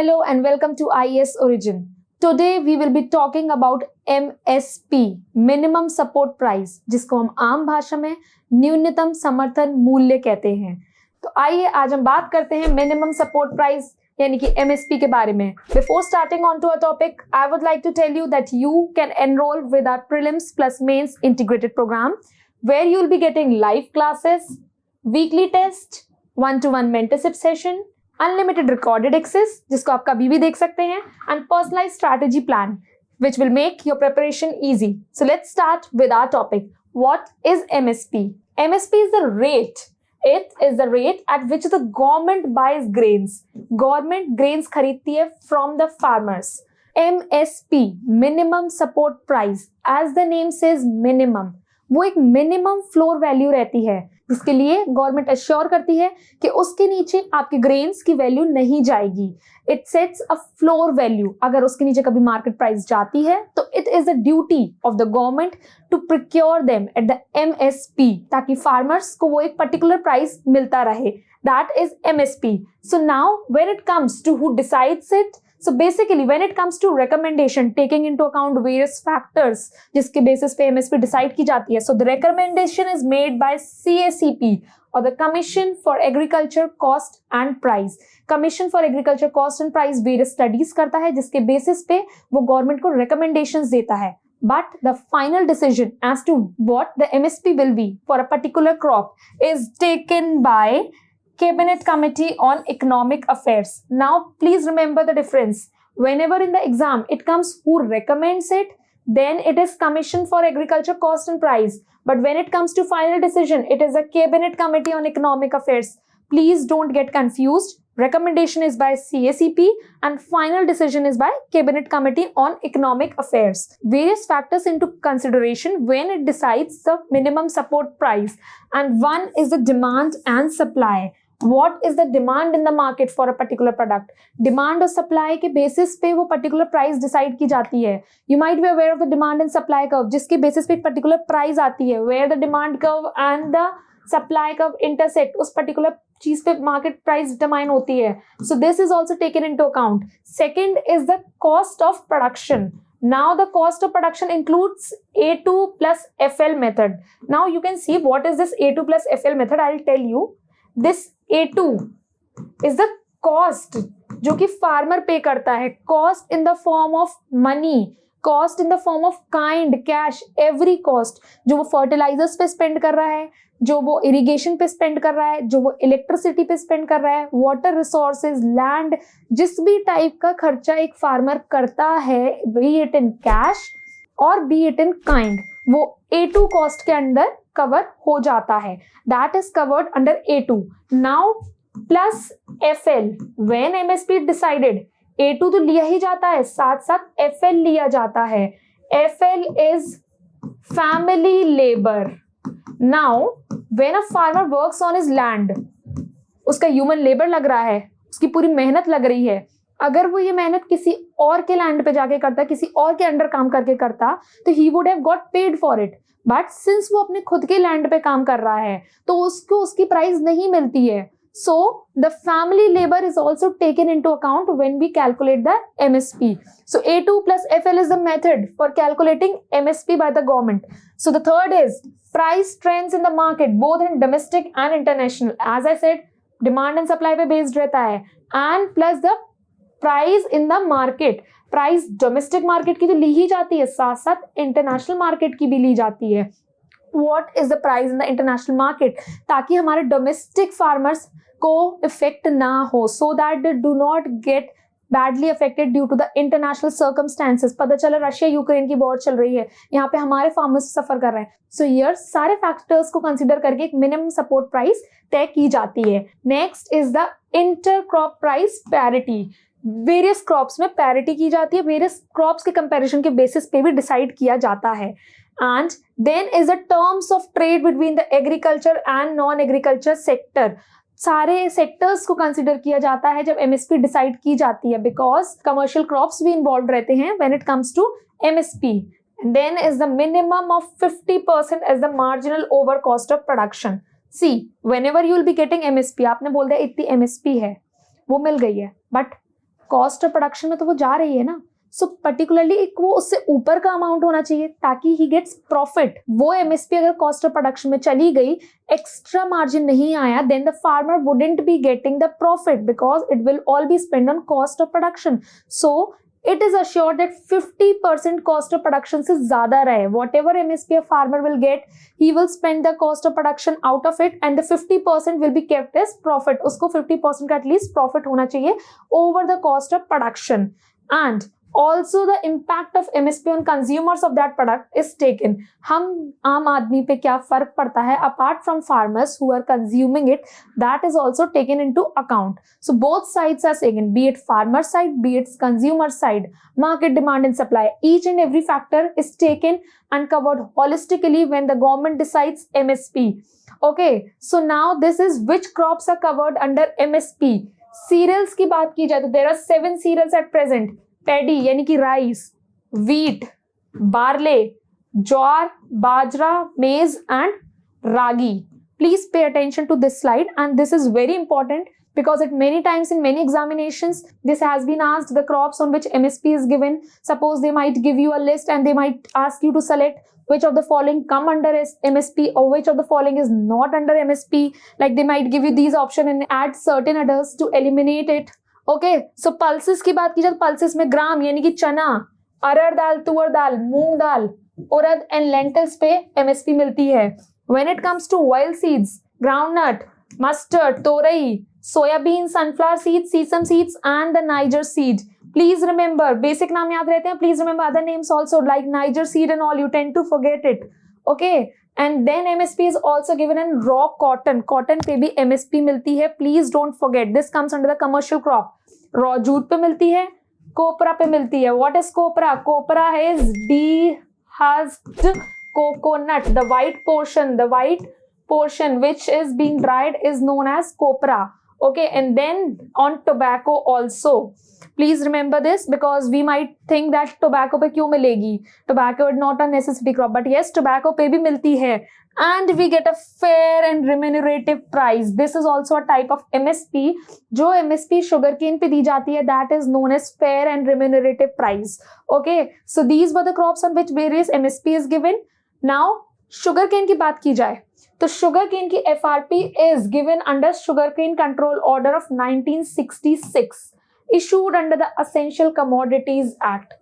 Hello and welcome to IES Origin. Today we will be talking about MSP, Minimum Support Price, जिसको हम आम भाषा में न्यूनतम समर्थन मूल्य कहते हैं। तो आइए आज हम बात करते हैं मिनिमम सपोर्ट प्राइस यानी कि MSP के बारे में। Before starting on to our topic, I would like to tell you that you can enroll with our prelims plus mains integrated program, where you will be getting live classes, weekly test, one-to-one mentorship session, unlimited recorded access जिसको आप कभी भी देख सकते हैं, and personalise strategy plan which will make your preparation easy. So let's start with our topic. What is MSP? MSP is the rate. It is the rate at which the government buys grains. Government grains खरीदती है from the farmers. MSP, minimum support price, as the name says minimum, वो एक minimum floor value रहती है जिसके लिए government assure करती है कि उसके नीचे आपके ग्रेन्स की वैल्यू नहीं जाएगी. It sets a floor value. अगर उसके नीचे कभी मार्केट प्राइस जाती है तो it is the duty of the government to procure them at the MSP, ताकि फार्मर्स को वो एक पर्टिकुलर प्राइस मिलता रहे. That is MSP. So now when it comes to who decides it, so basically when it comes to recommendation, taking into account various factors जिसके basis पे MSP decide की जाती है, so the recommendation is made by CACP or the Commission for Agriculture Cost and Price. Commission for Agriculture Cost and Price various studies करता है जिसके basis पे वो government को recommendations देता है. But the final decision as to what the MSP will be for a particular crop is taken by Cabinet Committee on Economic Affairs. Now, please remember the difference. Whenever in the exam it comes who recommends it, then it is Commission for Agriculture Cost and Price. But when it comes to final decision, it is a Cabinet Committee on Economic Affairs. Please don't get confused. Recommendation is by CACP and final decision is by Cabinet Committee on Economic Affairs. Various factors into consideration when it decides the minimum support price. And one is the demand and supply. What is the demand in the market for a particular product? Demand और supply के basis पे वो particular price decide की जाती है. You might be aware of the demand and supply curve, जिसके basis पे एक particular price आती है. Where the demand curve and the supply curve intersect, उस particular चीज पे market price determine होती है. So this is also taken into account. Second is the cost of production. Now the cost of production includes A2 plus FL method. Now you can see what is this A2 plus FL method. I'll tell you. This A2 is the cost जो कि farmer पे करता है. Cost in the form of money, cost in the form of kind cash, every cost जो वो fertilisers पे spend कर रहा है, जो वो इरिगेशन पे स्पेंड कर रहा है, जो वो इलेक्ट्रिसिटी पे स्पेंड कर रहा है, वाटर रिसोर्सेज, लैंड, जिस भी टाइप का खर्चा एक फार्मर करता है, बी इट इन कैश और बी इट इन काइंड, वो A2 कॉस्ट के अंडर कवर हो जाता है. That is covered under A2. Now plus FL, when MSP decided, A2 तो लिया ही जाता है, साथ साथ FL लिया जाता है. FL is family labour. Now when a farmer works on his land, उसका ह्यूमन लेबर लग रहा है, उसकी पूरी मेहनत लग रही है. अगर वो ये मेहनत किसी और के लैंड पे जाके करता, किसी और के अंडर काम करके करता, तो he would have got paid for it. But since वो अपने खुद के लैंड पे काम कर रहा है तो उसको उसकी प्राइस नहीं मिलती है. So the family labour is also taken into account when we calculate the MSP. So A2 plus FL is the method for calculating MSP by the government. So the third is price trends in the market, both in domestic and international. As I said, demand and supply पे based रहता है, and plus the price in the market. Price domestic market की तो ली ही जाती है, साथ साथ international market की भी ली जाती है. What is the price in the international market, ताकि हमारे डोमेस्टिक फार्मर्स को इफेक्ट ना हो, so that they do not get badly affected due to the international circumstances. पता चला रशिया यूक्रेन की वॉर चल रही है, यहाँ पे हमारे फार्मर्स सफर कर रहे हैं. सो हियर सारे फैक्टर्स को कंसिडर करके एक मिनिमम सपोर्ट प्राइस तय की जाती है. Next is the inter crop price parity. Various crops में पैरिटी की जाती है, वेरियस क्रॉप्स के कंपैरिजन के बेसिस पे भी डिसाइड किया जाता है. And then is the terms of trade between the agriculture and non agriculture sector. सारे सेक्टर्स को कंसिडर किया जाता है जब MSP डिसाइड की जाती है, बिकॉज कमर्शियल क्रॉप्स भी इन्वॉल्व रहते हैं when it comes to MSP. Then is the minimum of 50% as the marginal over cost of production. See, whenever you will be getting MSP, आपने बोल दिया इतनी MSP है, वो मिल गई है, बट कॉस्ट ऑफ प्रोडक्शन में तो वो जा रही है ना, सो पर्टिकुलरली एक वो उससे ऊपर का अमाउंट होना चाहिए ताकि ही गेट्स प्रॉफिट। वो एमएसपी अगर कॉस्ट ऑफ प्रोडक्शन में चली गई, एक्स्ट्रा मार्जिन नहीं आया, then the farmer wouldn't be getting the profit because it will all be spend on cost of production. So it is assured that 50% cost of production से ज्यादा रहे। Whatever MSP a farmer will get, he will spend the cost of production out of it and the 50% will be kept as profit। उसको 50% का at least profit होना चाहिए over the cost of production। And also the impact of MSP on consumers of that product is taken। हम आम आदमी पे क्या फर्क पड़ता है apart from farmers who are consuming it, that is also taken into account। So both sides are taken, be it farmer side, be it consumer side, market demand and supply, each and every factor is taken and covered holistically when the government decides MSP। Okay, so now this is which crops are covered under MSP। cereals की बात की जाए तो there are 7 cereals at present। Paddy यानी कि rice, wheat, barley, ज्वार, बाजरा, मेज and ragi. Please pay attention to this slide and this is very important because it many times in many examinations this has been asked, the crops on which MSP is given. Suppose they might give you a list and they might ask you to select which of the following come under MSP or which of the following is not under MSP. Like they might give you these options and add certain others to eliminate it। Okay, so pulses की बात की जाए तो pulses में ग्राम यानी कि चना, arhar dal, tuar dal, moong dal, urad and lentils पे एमएसपी मिलती है। When it comes to oil seeds, groundnut, mustard, torai, soyabean, sunflower seeds, sesame seeds and the niger seed. Please remember, basic नाम याद रहते हैं, please remember other names also like niger seed and all, you tend to forget it. Okay, and then MSP is also given in raw cotton। cotton पे भी MSP मिलती है, please don't forget this comes under the commercial crop। raw jute पे मिलती है, copra पे मिलती है। what is copra? copra is dehusked coconut, the white portion which is being dried is known as copra। okay, and then on tobacco also, please remember this because we might think that tobacco पे क्यों मिलेगी, tobacco is not a necessity crop, but yes tobacco पे भी मिलती है and we get a fair and remunerative price। this is also a type of MSP। जो MSP sugarcane पे दी जाती है that is known as fair and remunerative price। okay, so these were the crops on which various MSP is given। now sugarcane की बात की जाए तो sugarcane की FRP is given under Sugarcane Control Order of 1966 issued under the Essential Commodities Act।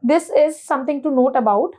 this is something to note about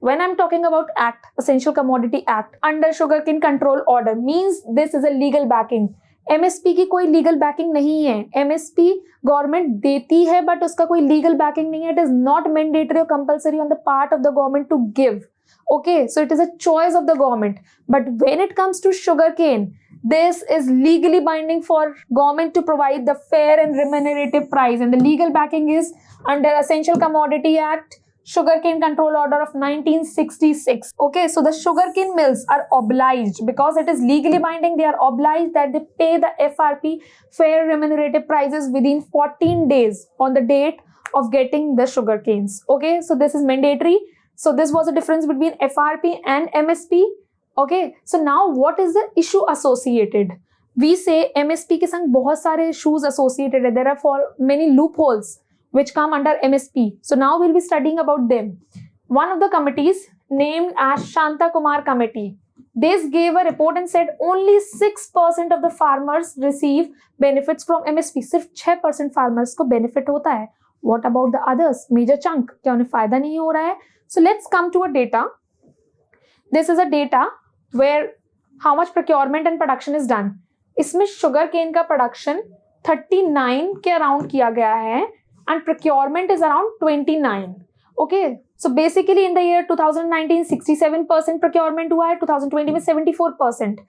when I'm talking about act, Essential Commodity Act under Sugarcane Control Order means this is a legal backing। MSP की कोई legal backing नहीं है, MSP government देती है but उसका कोई legal backing नहीं है। इट इज नॉट मैंडेटरी और compulsory on the part of the government to give. okay, so it is a choice of the government, but when it comes to sugarcane, this is legally binding for government to provide the fair and remunerative price, and the legal backing is under Essential Commodity Act, Sugarcane Control Order of 1966। okay, so the sugarcane mills are obliged because it is legally binding, they are obliged that they pay the FRP, fair remunerative prices, within 14 days on the date of getting the sugarcanes। okay, so this is mandatory। so this was the difference between FRP and MSP। okay, so now what is the issue associated? we say MSP के संग बहुत सारे issues associated है, there are for many loopholes which come under MSP। so now we'll be studying about them। one of the committees named as Shanta Kumar Committee, this gave a report and said only 6% of the farmers receive benefits from MSP। सिर्फ 6% farmers को benefit होता है। what about the others, major chunk, क्या उन्हें फायदा नहीं हो रहा है? so let's come to a data। this is a data where how much procurement and production is done। इसमें शुगर केन का प्रोडक्शन 39 के अराउंड किया गया है and procurement is around 29। okay, so basically in the year 2019 67% procurement हुआ है, 2020 में 74%।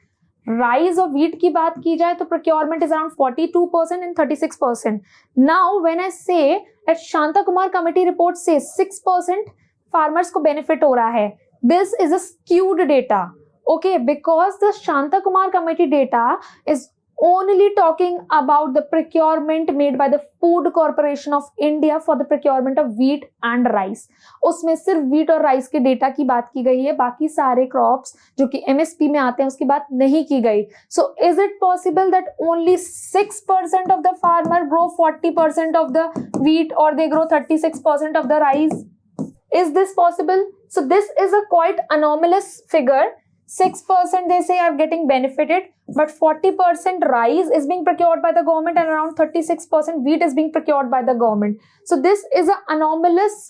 Rice और व्हीट की बात की जाए तो procurement is around 42% and 36%। now when I say that Shanta Kumar Committee report says 6% farmers को benefit हो रहा है, this is a skewed data। okay, because the Shanta Kumar Committee data is only talking about the procurement made by the Food Corporation of India for the procurement of wheat and rice. उसमें सिर्फ wheat और rice के data की बात की गई है, बाकी सारे crops जो कि MSP में आते हैं उसकी बात नहीं की गई. So is it possible that only 6% of the farmer grow 40% of the wheat, or they grow 36% of the rice? Is this possible? So this is a quite anomalous figure. 6% they say are getting benefited, but 40% rice is being procured by the government and around 36% wheat is being procured by the government. So this is an anomalous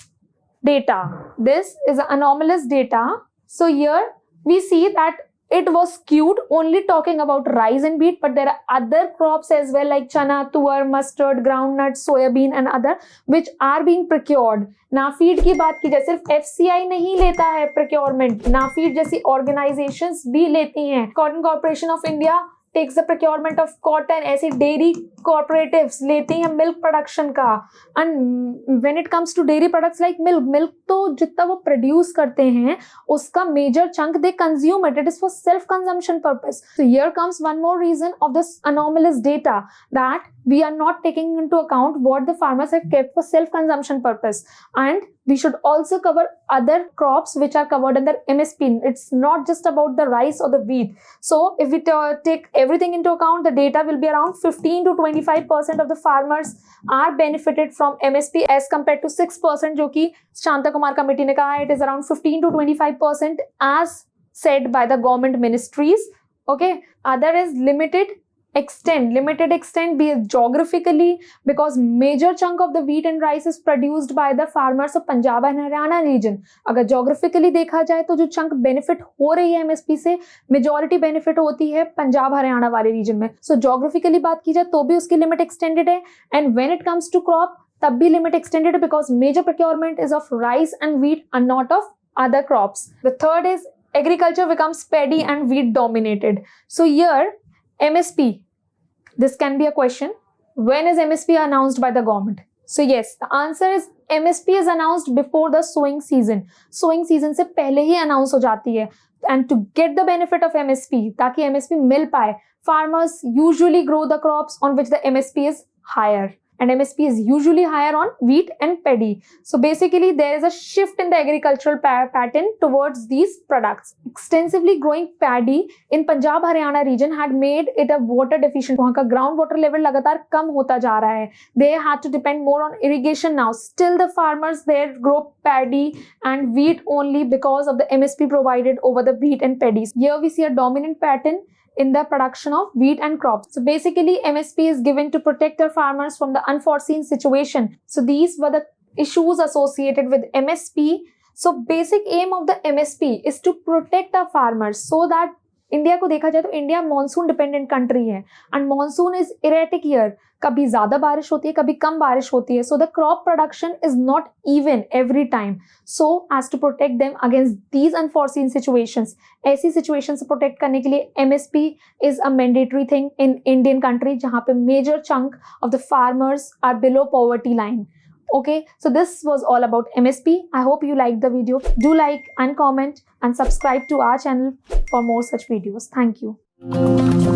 data. This is an anomalous data. So here we see that it was skewed only talking about rice and wheat, but there are other crops as well like chana, tuar, mustard, groundnut, soybean and other which are being procured. नाफीड की बात की जाए, सिर्फ FCI नहीं लेता है procurement, नाफीड जैसी organisations भी लेती हैं. Cotton Corporation of India takes the procurement of cotton, ऐसी डेयरी कॉर्पोरेटिव्स लेती हैं मिल्क प्रोडक्शन का. And when it comes to dairy products like milk तो जितना वो प्रोड्यूस करते हैं उसका major chunk they consume it is for self consumption purpose. So here comes one more reason of this anomalous data that we are not taking into account what the farmers have kept for self consumption purpose. And we should also cover other crops which are covered under MSP. It's not just about the rice or the wheat. So if we take everything into account, the data will be around 15 to 25% of the farmers are benefited from MSP as compared to 6% जो कि Shanta Kumar committee ने कहा है. It is around 15 to 25% as said by the government ministries. Okay, other is limited extent be it geographically, because major chunk of the wheat and rice is produced by the farmers of Punjab and Haryana region. अगर geographically देखा जाए तो जो chunk benefit हो रही है MSP से, majority benefit होती है पंजाब हरियाणा वाले region में. So geographically बात की जाए तो भी उसकी limit extended है, and when it comes to crop तब भी limit extended है because major procurement is of rice and wheat and not of other crops. The third is agriculture becomes paddy and wheat dominated. So here MSP, this can be a question. When is MSP announced by the government? So yes, the answer is MSP is announced before the sowing season. Sowing season से पहले ही announce हो जाती है. And to get the benefit of MSP, ताकि MSP मिल पाए, farmers usually grow the crops on which the MSP is higher. And MSP is usually higher on wheat and paddy. So basically there is a shift in the agricultural pattern towards these products. Extensively growing paddy in Punjab Haryana region had made it a water deficient. वहाँ का ground water level लगातार कम होता जा रहा है. They had to depend more on irrigation now. Still the farmers there grow paddy and wheat only because of the MSP provided over the wheat and paddy. Here we see a dominant pattern in the production of wheat and crops. So basically MSP is given to protect our farmers from the unforeseen situation. So these were the issues associated with MSP. So basic aim of the MSP is to protect our farmers so that India को देखा जाए तो India monsoon dependent country है and monsoon is erratic year. कभी ज्यादा बारिश होती है, कभी कम बारिश होती है. So the crop production is not even every time. So as to protect them against these unforeseen situations, ऐसी सिचुएशन से प्रोटेक्ट करने के लिए MSP is a mandatory thing in Indian country जहां पे major chunk of the farmers are below poverty line. Okay, so this was all about MSP. I hope you liked the video. Do like and comment and subscribe to our channel for more such videos. Thank you.